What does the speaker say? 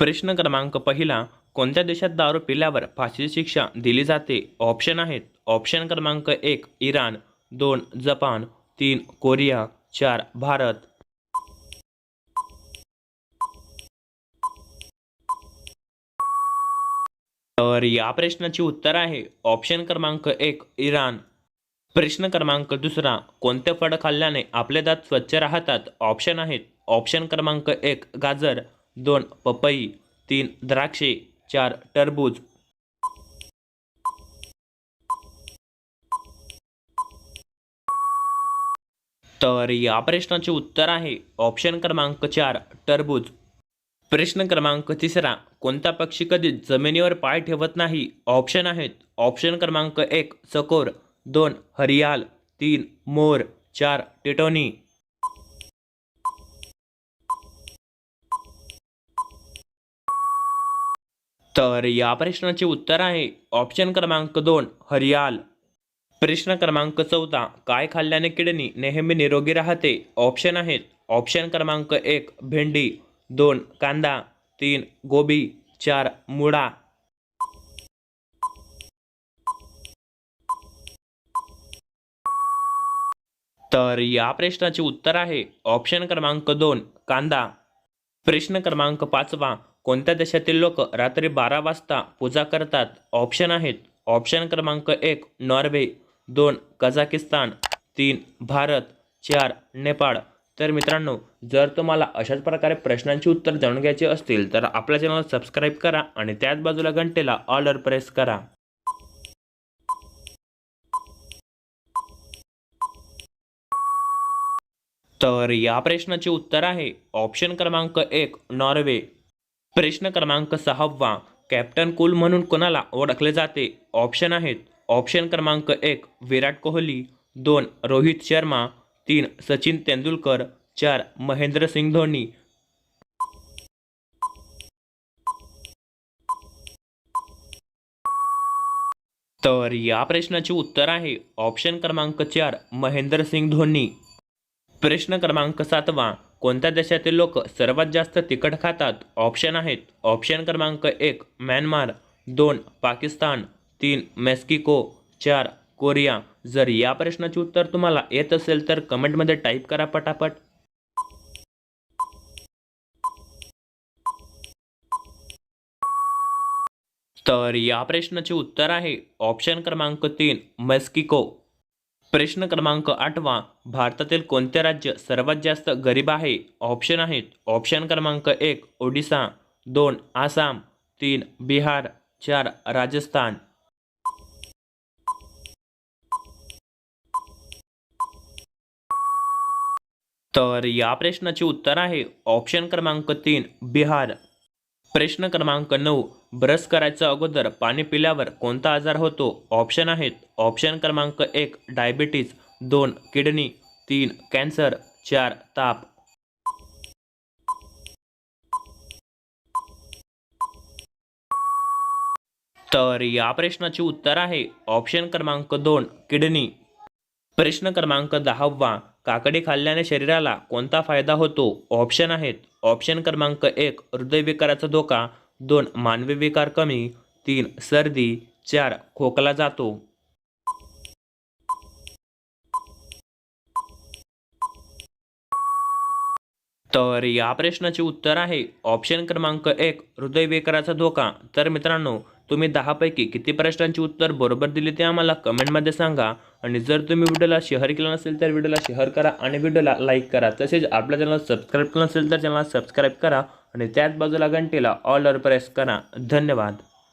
प्रश्न क्रमांक पहिला, कोणत्या देशात दारू पिल्यावर फाशीची शिक्षा दिली जाते? ऑप्शन आहेत. ऑप्शन क्रमांक 1 इराण, 2 जपान, 3 कोरिया, 4 भारत. तर या प्रश्नाची उत्तर आहे ऑप्शन क्रमांक 1 इराण. प्रश्न क्रमांक दुसरा, कोणते फळ खाल्ल्याने आपले दात स्वच्छ राहतात? ऑप्शन आहेत. ऑप्शन क्रमांक 1 गाजर, 2 पपई, 3 द्राक्षे, 4 टरबूज. तर या प्रश्नाचे उत्तर आहे ऑप्शन क्रमांक 4 टरबूज. प्रश्न क्रमांक तिसरा, कोणता पक्षी कधीच जमिनीवर पाय ठेवत नाही? ऑप्शन आहेत. ऑप्शन क्रमांक 1 चकोर, 2 हरियाल, 3 मोर, 4 टिटोनी. तर या प्रश्नाचे उत्तर आहे ऑप्शन क्रमांक 2 हरियाल. प्रश्न क्रमांक 14, काय खाल्ल्याने किडनी नेहमी निरोगी राहते? ऑप्शन आहेत. ऑप्शन क्रमांक 1 भेंडी, 2 कांदा, 3 गोबी, 4 मुळा. तर या प्रश्नाचे उत्तर आहे ऑप्शन क्रमांक 2 कांदा. प्रश्न क्रमांक 5, कोणत्या देशातील लोक रात्री 12 वाजता पूजा करतात? ऑप्शन आहेत. ऑप्शन क्रमांक 1 नॉर्वे, 2 कझाकिस्तान, 3 भारत, 4 नेपाळ. तर मित्रांनो, जर तुम्हाला अशाच प्रकारे प्रश्नांची उत्तर जाणून घ्यायची असतील तर आपल्या चॅनलला सबस्क्राईब करा आणि त्याच बाजूला घंटेला ऑलवर प्रेस करा. तर या प्रश्नाचे उत्तर आहे ऑप्शन क्रमांक 1 नॉर्वे. प्रश्न क्रमांक 6, कॅप्टन कूल म्हणून कोणाला ओळखले जाते? ऑप्शन आहेत. ऑप्शन क्रमांक 1 विराट कोहली, 2 रोहित शर्मा, 3 सचिन तेंडुलकर, 4 महेंद्रसिंग धोनी. तर या प्रश्नाचे उत्तर आहे ऑप्शन क्रमांक 4 महेंद्रसिंग धोनी. प्रश्न क्रमांक 7, कोणत्या देशातील लोक सर्वात जास्त तिखट खातात? ऑप्शन आहेत. ऑप्शन क्रमांक 1 म्यानमार, 2 पाकिस्तान, 3 मेक्सिको, 4 कोरिया. जर या प्रश्नाचे उत्तर तुम्हाला येत असेल तर कमेंटमध्ये टाईप करा पटापट. तर या प्रश्नाचे उत्तर आहे ऑप्शन क्रमांक 3 मेक्सिको. प्रश्न क्रमांक 8, भारतातील कोणते राज्य सर्वात जास्त गरीब आहे? ऑप्शन आहेत. ऑप्शन क्रमांक 1 ओडिसा, 2 आसाम, 3 बिहार, 4 राजस्थान. तर या प्रश्नाचे उत्तर आहे ऑप्शन क्रमांक 3 बिहार. प्रश्न क्रमांक 9, ब्रश करायच्या अगोदर पाणी पिल्यावर कोणता आजार होतो? ऑप्शन आहेत. ऑप्शन क्रमांक 1 डायबिटीज, 2 किडनी, 3 कॅन्सर, 4 ताप. तर या प्रश्नाचे उत्तर आहे ऑप्शन क्रमांक 2 किडनी. प्रश्न क्रमांक 10, काकडी खाल्ल्याने शरीराला कोणता फायदा होतो? ऑप्शन आहेत. ऑप्शन क्रमांक 1 हृदयविकाराचा धोका, 2 मानवी विकार कमी, 3 सर्दी, 4 खोकला जातो. तर या प्रश्नाचे उत्तर आहे ऑप्शन क्रमांक 1 हृदयविकाराचा धोका. तर मित्रांनो, तुम्ही 10 पैकी किती प्रश्नांची उत्तर बरोबर दिली ते आम्हाला कमेंटमध्ये सांगा. आणि जर तुम्ही व्हिडिओला शेअर केला नसेल तर व्हिडिओला शेअर करा आणि व्हिडिओला लाईक करा. तसेच आपल्या चॅनलला सबस्क्राईब केलं नसेल तर चॅनलला सबस्क्राईब करा आणि त्याच बाजूला घंटेला ऑलवर प्रेस करा. धन्यवाद.